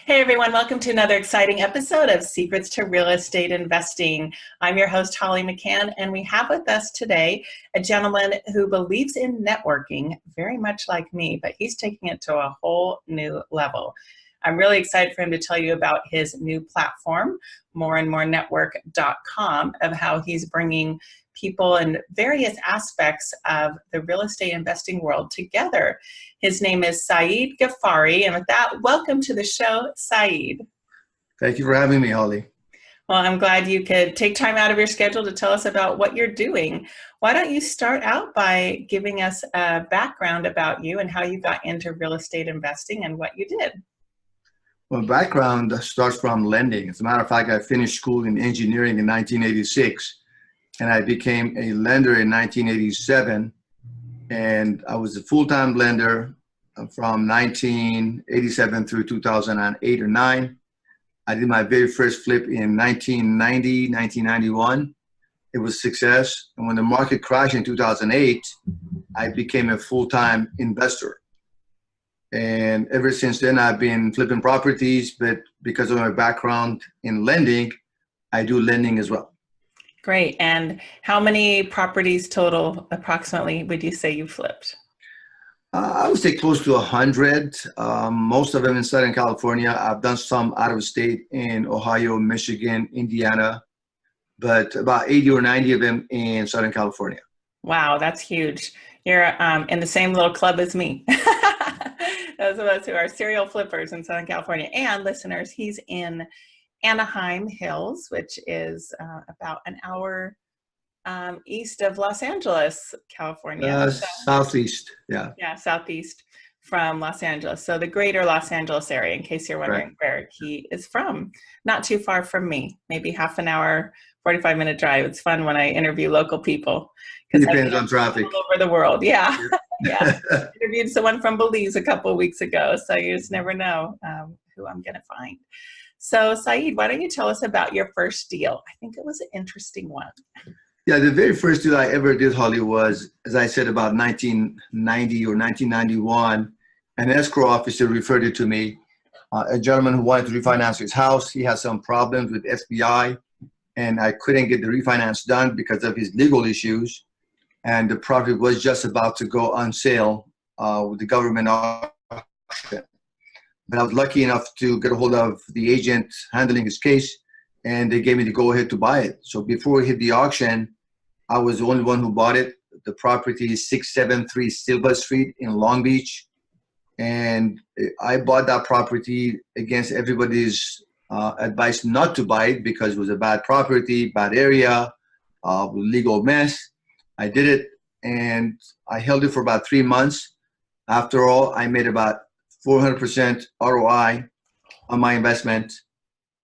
Hey everyone, welcome to another exciting episode of Secrets to Real Estate Investing. I'm your host, Holly McKhann, and we have with us today a gentleman who believes in networking very much like me, but he's taking it to a whole new level. I'm really excited for him to tell you about his new platform, moreandmorenetwork.com, of how he's bringing people in various aspects of the real estate investing world together. His name is Saeed Ghaffari, and with that, welcome to the show, Saeed. Thank you for having me, Holly. Well, I'm glad you could take time out of your schedule to tell us about what you're doing. Why don't you start out by giving us a background about you and how you got into real estate investing and what you did? Well, background starts from lending. As a matter of fact, I finished school in engineering in 1986, and I became a lender in 1987. And I was a full-time lender from 1987 through 2008 or 9. I did my very first flip in 1990, 1991. It was a success. And when the market crashed in 2008, I became a full-time investor. And ever since then, I've been flipping properties, but because of my background in lending, I do lending as well. Great. And how many properties total approximately would you say you flipped? I would say close to 100, most of them in Southern California. I've done some out of state in Ohio, Michigan, Indiana, but about 80 or 90 of them in Southern California. Wow, that's huge. You're in the same little club as me. Those of us who are serial flippers in Southern California. And listeners, he's in Anaheim Hills, which is about an hour east of Los Angeles, California. Southeast, yeah. Yeah, southeast from Los Angeles. So the greater Los Angeles area, in case you're wondering where he is from. Not too far from me, maybe half an hour, 45-minute drive. It's fun when I interview local people. It depends on traffic. All over the world, yeah. Yeah. Interviewed someone from Belize a couple of weeks ago, so you just never know who I'm going to find. So, Saeed, why don't you tell us about your first deal? I think it was an interesting one. Yeah, the very first deal I ever did, Holly, was, as I said, about 1990 or 1991. An escrow officer referred it to me, a gentleman who wanted to refinance his house. He had some problems with FBI, and I couldn't get the refinance done because of his legal issues. And the property was just about to go on sale with the government auction. But I was lucky enough to get a hold of the agent handling his case, and they gave me the go-ahead to buy it. So before it hit the auction, I was the only one who bought it. The property is 673 Silva Street in Long Beach. And I bought that property against everybody's advice not to buy it because it was a bad property, bad area, legal mess. I did it, and I held it for about 3 months. After all, I made about 400% ROI on my investment,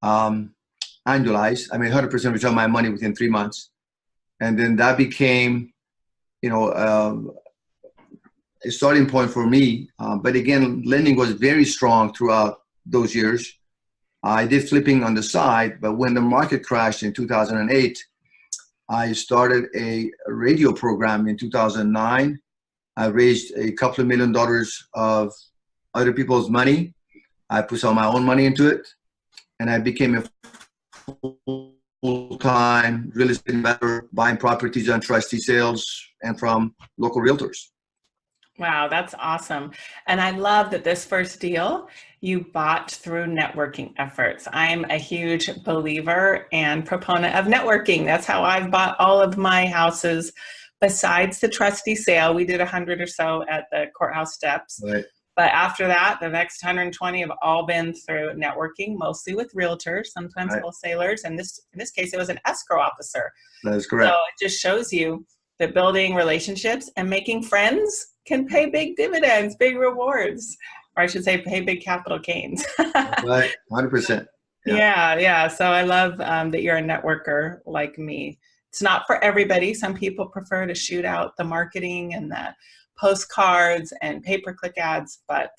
annualized. I made 100% return on my money within 3 months. And then that became, a starting point for me. But again, lending was very strong throughout those years. I did flipping on the side, but when the market crashed in 2008, I started a radio program in 2009. I raised a couple of $1 million of other people's money. I put some of my own money into it, and I became a full-time real estate investor, buying properties on trustee sales and from local realtors. Wow, that's awesome. And I love that this first deal you bought through networking efforts. I'm a huge believer and proponent of networking. That's how I've bought all of my houses. Besides the trustee sale, we did 100 or so at the courthouse steps. Right. But after that, the next 120 have all been through networking, mostly with realtors, sometimes wholesalers. And in this case, it was an escrow officer. That is correct. So it just shows you that building relationships and making friends can pay big dividends, big rewards, or I should say pay big capital gains. Right, 100%. Yeah. So I love that you're a networker like me. It's not for everybody. Some people prefer to shoot out the marketing and the postcards and pay-per-click ads, but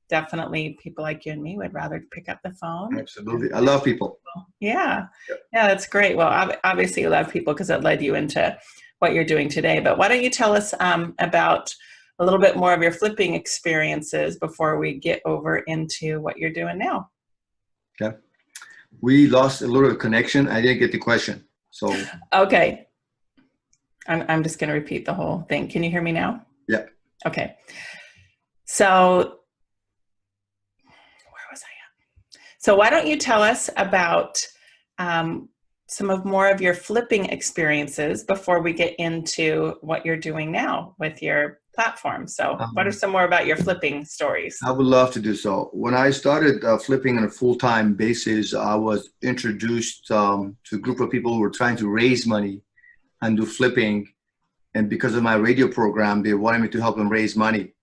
definitely people like you and me would rather pick up the phone. Absolutely. I love people. Yeah, that's great. Well, obviously you love people because it led you into what you're doing today. But why don't you tell us about a little bit more of your flipping experiences before we get over into what you're doing now? Okay. We lost a little connection. I didn't get the question. So. Okay. I'm just going to repeat the whole thing. Can you hear me now? Yeah. Okay. So where was I at? So why don't you tell us about some of more of your flipping experiences before we get into what you're doing now with your platform. So what are some more about your flipping stories? I would love to do so. When I started flipping on a full-time basis, I was introduced to a group of people who were trying to raise money and do flipping. And because of my radio program, they wanted me to help them raise money.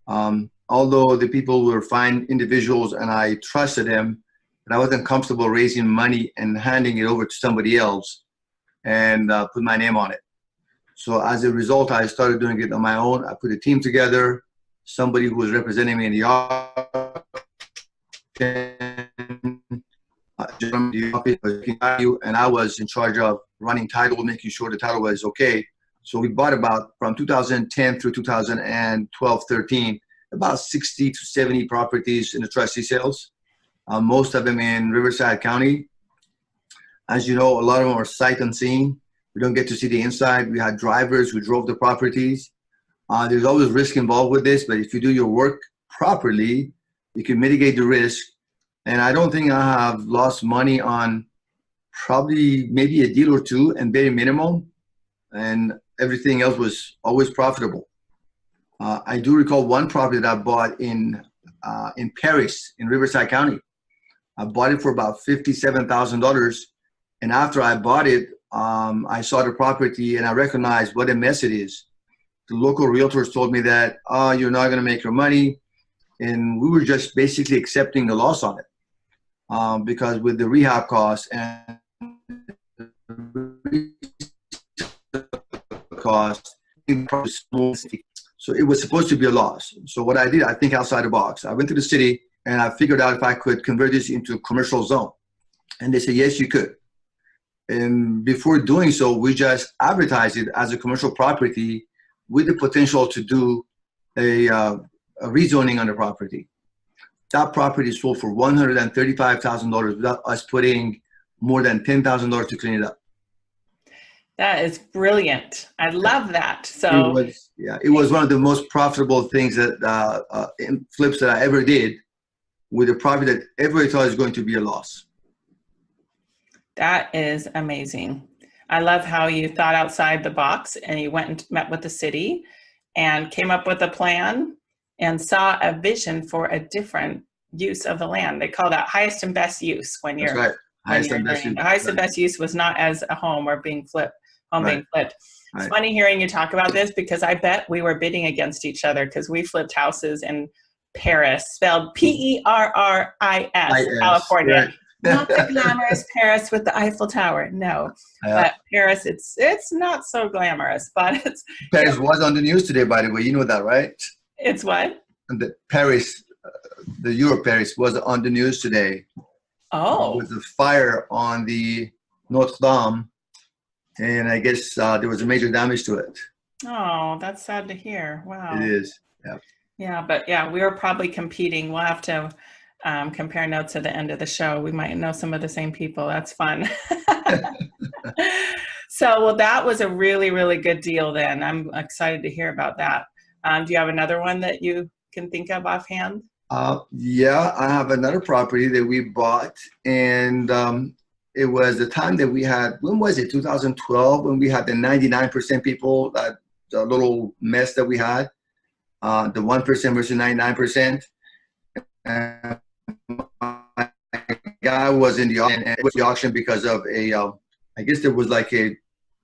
Although the people were fine individuals and I trusted them, but I wasn't comfortable raising money and handing it over to somebody else and put my name on it. So as a result, I started doing it on my own. I put a team together, somebody who was representing me in the office, and I was in charge of running title, making sure the title was okay. So we bought about, from 2010 through 2012, 13, about 60 to 70 properties in the trustee sales, most of them in Riverside County. As you know, a lot of them are sight unseen. We don't get to see the inside. We had drivers who drove the properties. There's always risk involved with this, but if you do your work properly, you can mitigate the risk. And I don't think I have lost money on probably maybe a deal or two and very minimal. And everything else was always profitable. I do recall one property that I bought in Paris, in Riverside County. I bought it for about $57,000. And after I bought it, I saw the property and I recognized what a mess it is. The local realtors told me that, oh, you're not going to make your money. And we were just basically accepting the loss on it because with the rehab costs and cost, so it was supposed to be a loss. So what I did, I think outside the box. I went to the city and I figured out if I could convert this into a commercial zone. And they said, yes, you could. And before doing so, we just advertised it as a commercial property with the potential to do a rezoning on the property. That property sold for $135,000 without us putting more than $10,000 to clean it up. That is brilliant. I love that. So it was one of the most profitable things that flips that I ever did with a property that everybody thought was going to be a loss. That is amazing. I love how you thought outside the box and you went and met with the city and came up with a plan and saw a vision for a different use of the land. They call that highest and best use when you're. That's right. Highest and best use. The highest and best use was not as a home or being flipped. Being flipped. It's funny hearing you talk about this because I bet we were bidding against each other because we flipped houses in Paris, spelled Perris, California. Right. Not the glamorous Paris with the Eiffel Tower. No, but Paris, it's not so glamorous, but it's. Paris was on the news today, by the way. You know that, right? It's what? And the Paris, the Euro Paris was on the news today. Oh. With the fire on the Notre Dame. And I guess there was a major damage to it. Oh, that's sad to hear. Wow. It is. Yeah. Yeah, but yeah, we were probably competing. We'll have to compare notes at the end of the show. We might know some of the same people. That's fun. So, well, that was a really, really good deal then. I'm excited to hear about that. Do you have another one that you can think of offhand? Yeah, I have another property that we bought, and it was the time that we had, when was it, 2012, when we had the 99% people, that the little mess that we had, the 1% versus 99%. And my guy was in the auction, and it was the auction because of a, I guess there was like a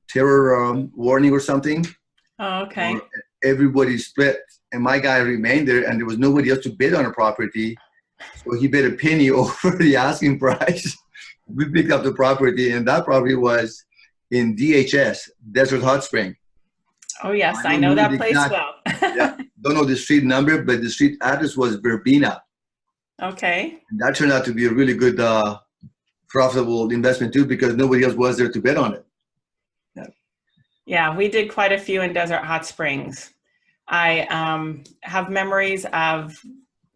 terror warning or something. Oh, okay. Everybody split, and my guy remained there, and there was nobody else to bid on a property. So he bid a penny over the asking price. We picked up the property, and that property was in DHS, Desert Hot Spring. Oh, yes. I know that place well. Yeah, don't know the street number, but the street address was Verbena. Okay. And that turned out to be a really good, profitable investment, too, because nobody else was there to bid on it. Yeah, we did quite a few in Desert Hot Springs. I have memories of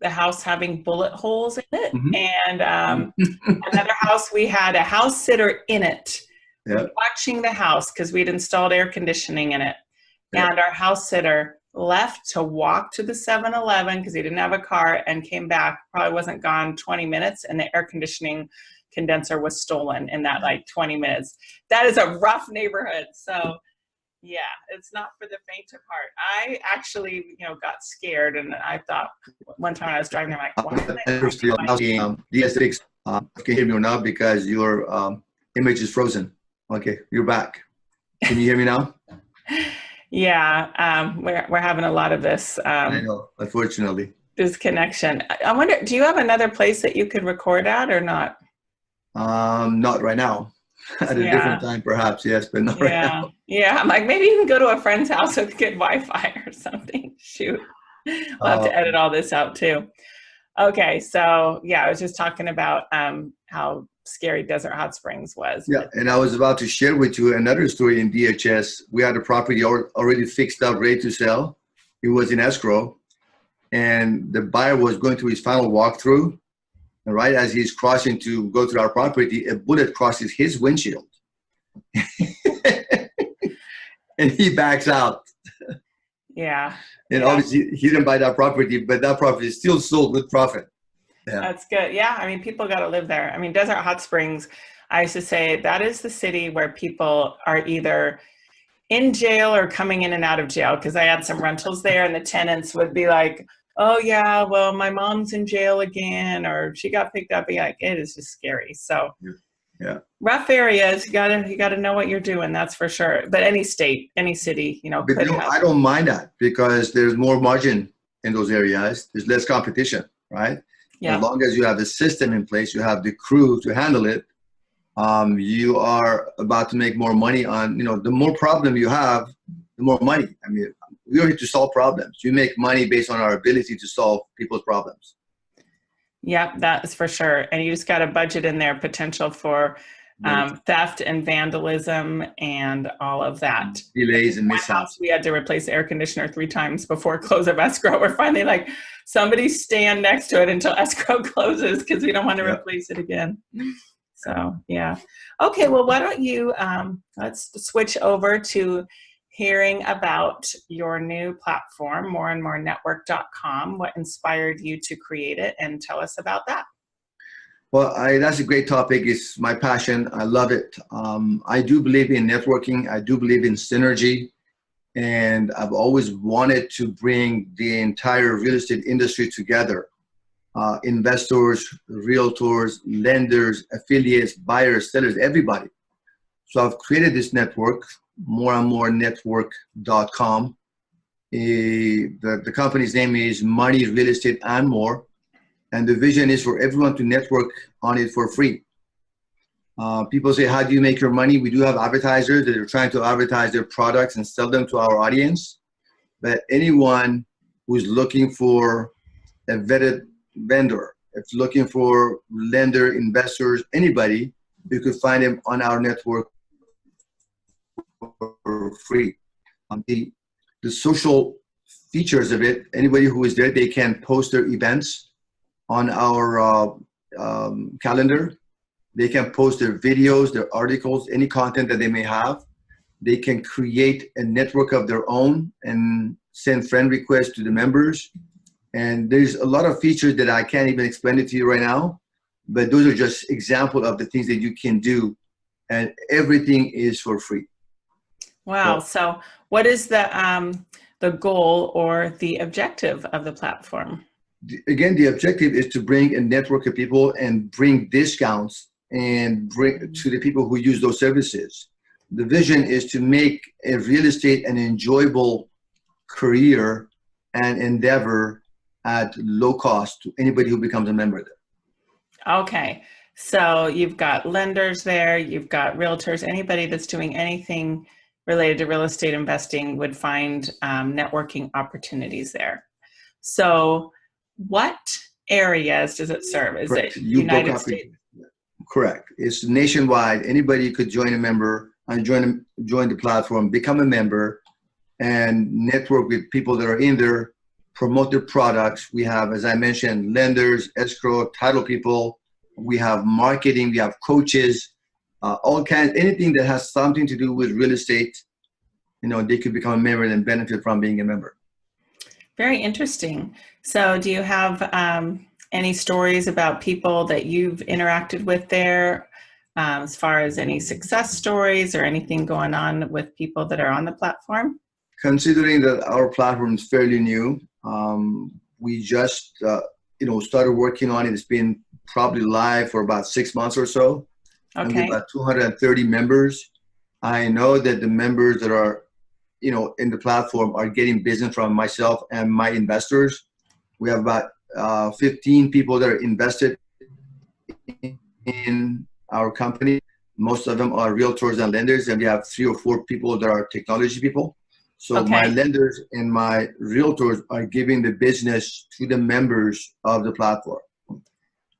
the house having bullet holes in it. Mhm. And another house, we had a house sitter in it, Yeah. watching the house because we'd installed air conditioning in it. Yeah. And our house sitter left to walk to the 7-Eleven because he didn't have a car and came back, probably wasn't gone 20 minutes, and the air conditioning condenser was stolen in that like 20 minutes. That is a rough neighborhood. So yeah, it's not for the faint of heart. I actually, got scared, and I thought one time I was driving, I'm like, why am I DS6, can you hear me or not? Because your image is frozen. Okay, you're back. Can you hear me now? Yeah, we're having a lot of this. I know, unfortunately. This connection. I wonder, do you have another place that you could record at or not? Not right now. At a different time, perhaps, yes, but not right now. Yeah, I'm like, maybe you can go to a friend's house with good Wi-Fi or something. Shoot. We'll have to edit all this out too. Okay, so yeah, I was just talking about how scary Desert Hot Springs was. Yeah, and I was about to share with you another story in DHS. We had a property already fixed up, ready to sell. It was in escrow, and the buyer was going through his final walkthrough. And right as he's crossing to go to our property, a bullet crosses his windshield. And he backs out. Yeah. And obviously he didn't buy that property, but that property is still sold with profit. Yeah. That's good. Yeah, I mean, people got to live there. I mean, Desert Hot Springs, I used to say that is the city where people are either in jail or coming in and out of jail, because I had some rentals there and the tenants would be like, oh yeah, well, my mom's in jail again, or she got picked up. Yeah, it is just scary. So yeah, rough areas, you gotta know what you're doing, that's for sure. But any state, any city, but I don't mind that, because there's more margin in those areas. There's less competition, right? Yeah. As long as you have the system in place, you have the crew to handle it, you are about to make more money on, the more problem you have, the more money. I mean, we are here to solve problems. You make money based on our ability to solve people's problems. Yeah, that is for sure. And you just got a budget in there, potential for theft and vandalism and all of that. Delays and mishaps. We had to replace the air conditioner 3 times before close of escrow. We're finally like, somebody stand next to it until escrow closes because we don't want to replace it again. So, yeah. Okay, well, why don't you, let's switch over to hearing about your new platform, moreandmorenetwork.com. What inspired you to create it, and tell us about that. Well, that's a great topic. It's my passion. I love it. I do believe in networking. I do believe in synergy. And I've always wanted to bring the entire real estate industry together. Investors, realtors, lenders, affiliates, buyers, sellers, everybody. So I've created this network, moreandmorenetwork.com. The company's name is Money, Real Estate, and More. And the vision is for everyone to network on it for free. People say, how do you make your money? We do have advertisers that are trying to advertise their products and sell them to our audience. But anyone who's looking for a vetted vendor, if looking for lender, investors, anybody, you could find them on our network for free. The social features of it, anybody who is there, they can post their events on our calendar. They can post their videos, their articles, any content that they may have. They can create a network of their own and send friend requests to the members. And there's a lot of features that I can't even explain it to you right now, but those are just examples of the things that you can do, and everything is for free. Wow. So what is the goal or the objective of the platform? Again, the objective is to bring a network of people and bring discounts and bring to the people who use those services. The vision is to make a real estate an enjoyable career and endeavor at low cost to anybody who becomes a member there. Okay. So you've got lenders there, you've got realtors, anybody that's doing anything related to real estate investing would find networking opportunities there. So what areas does it serve? Is it United States? Correct. It's nationwide. Anybody could join a member and join the platform, become a member, and network with people that are in there promote their products. We have, as I mentioned, lenders, escrow, title people. We have marketing. We have coaches, all kinds, anything that has something to do with real estate. They could become a member and benefit from being a member. Very interesting. So do you have any stories about people that you've interacted with there, as far as any success stories or anything going on with people that are on the platform? Considering that our platform is fairly new, we just started working on it. It's been probably live for about 6 months or so. Okay. And we have about 230 members. I know that the members that are in the platform are getting business from myself and my investors. We have about 15 people that are invested in our company. Most of them are realtors and lenders, and we have 3 or 4 people that are technology people. So Okay. my lenders and my realtors are giving the business to the members of the platform.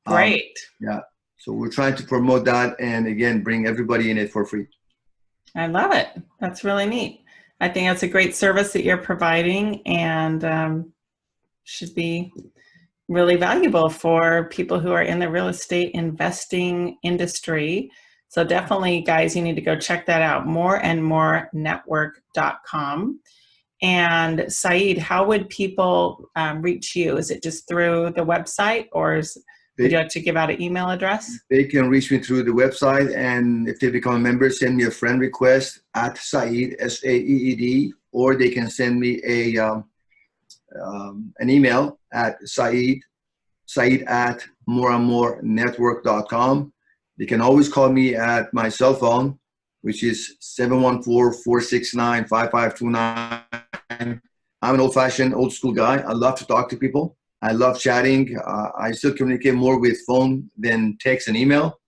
Great. Yeah. So we're trying to promote that and, again, bring everybody in it for free. I love it. That's really neat. I think that's a great service that you're providing, and should be really valuable for people who are in the real estate investing industry. So definitely, guys, you need to go check that out, moreandmorenetwork.com. And Saeed, how would people reach you? Is it just through the website, or would you like to give out an email address? They can reach me through the website, and if they become a member, send me a friend request at Saeed, Saeed, or they can send me an email at Saeed at moreandmorenetwork.com. They can always call me at my cell phone, which is 714-469-5529. I'm an old-fashioned, old-school guy. I love to talk to people. I love chatting. I still communicate more with phone than text and email,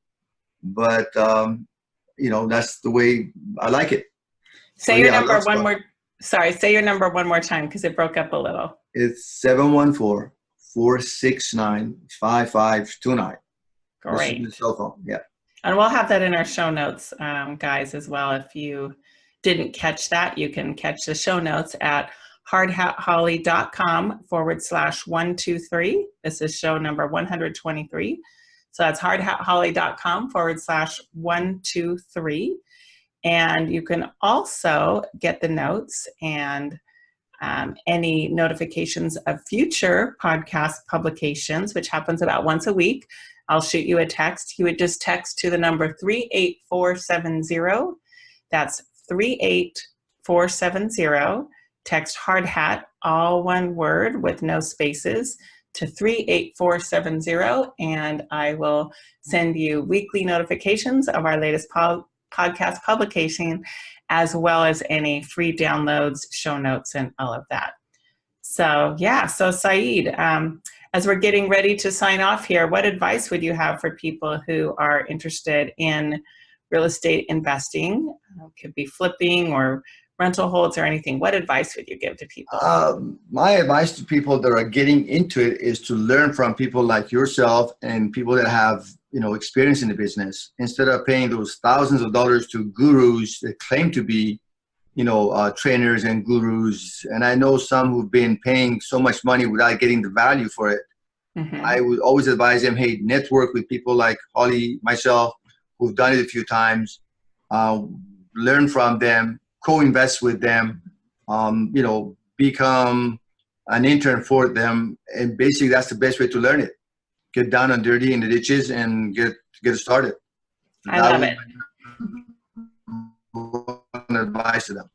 but that's the way I like it. Say your number one more. Sorry, say your number one more time because it broke up a little. It's 714-469-5529. Great. This is the cell phone. Yeah. And we'll have that in our show notes, guys, as well. If you didn't catch that, you can catch the show notes at hardhatholly.com/123. This is show number 123. So that's hardhatholly.com/123. And you can also get the notes and any notifications of future podcast publications, which happens about once a week. I'll shoot you a text. You would just text to the number 38470. That's 38470. Text hard hat, all one word with no spaces, to 38470, and I will send you weekly notifications of our latest podcast publication, as well as any free downloads, show notes, and all of that. So yeah, so Saeed, as we're getting ready to sign off here, what advice would you have for people who are interested in real estate investing? Could be flipping or rental holds or anything. What advice would you give to people? My advice to people that are getting into it is to learn from people like yourself and people that have experience in the business, instead of paying those thousands of dollars to gurus that claim to be trainers and gurus. And I know some who've been paying so much money without getting the value for it. Mm-hmm. I would always advise them, hey, network with people like Holly, myself, who've done it a few times. Learn from them, co-invest with them, become an intern for them. And basically that's the best way to learn it. Get down and dirty in the ditches and get it started. I love it. Advice to them.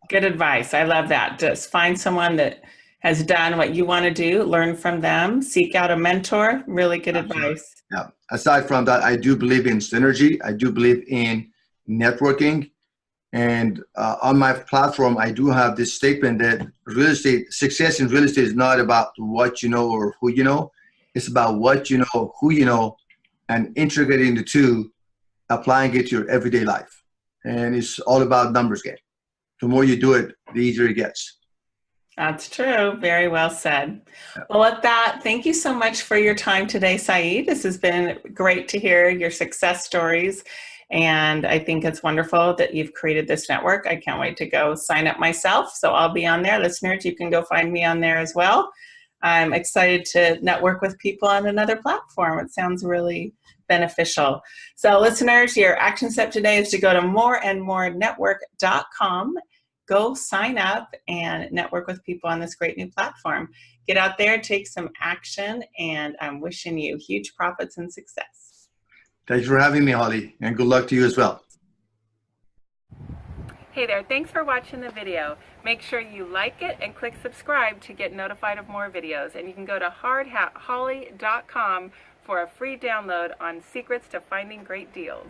Good advice. I love that. Just find someone that has done what you want to do, learn from them, seek out a mentor. Really good advice. Yeah. Aside from that, I do believe in synergy. I do believe in networking. And on my platform, I do have this statement that success in real estate is not about what you know or who you know. It's about what you know, who you know, and integrating the two, applying it to your everyday life. And it's all about numbers game. The more you do it, the easier it gets. That's true. Very well said. Yeah. Well, with that, thank you so much for your time today, Saeed. This has been great to hear your success stories And I think it's wonderful that you've created this network. I can't wait to go sign up myself. So I'll be on there. Listeners, you can go find me on there as well. I'm excited to network with people on another platform. It sounds really beneficial. So listeners, your action step today is to go to moreandmorenetwork.com. Go sign up and network with people on this great new platform. Get out there, take some action, and I'm wishing you huge profits and success. Thanks for having me, Holly, and good luck to you as well. Hey there, thanks for watching the video. Make sure you like it and click subscribe to get notified of more videos. And you can go to hardhatholly.com for a free download on secrets to finding great deals.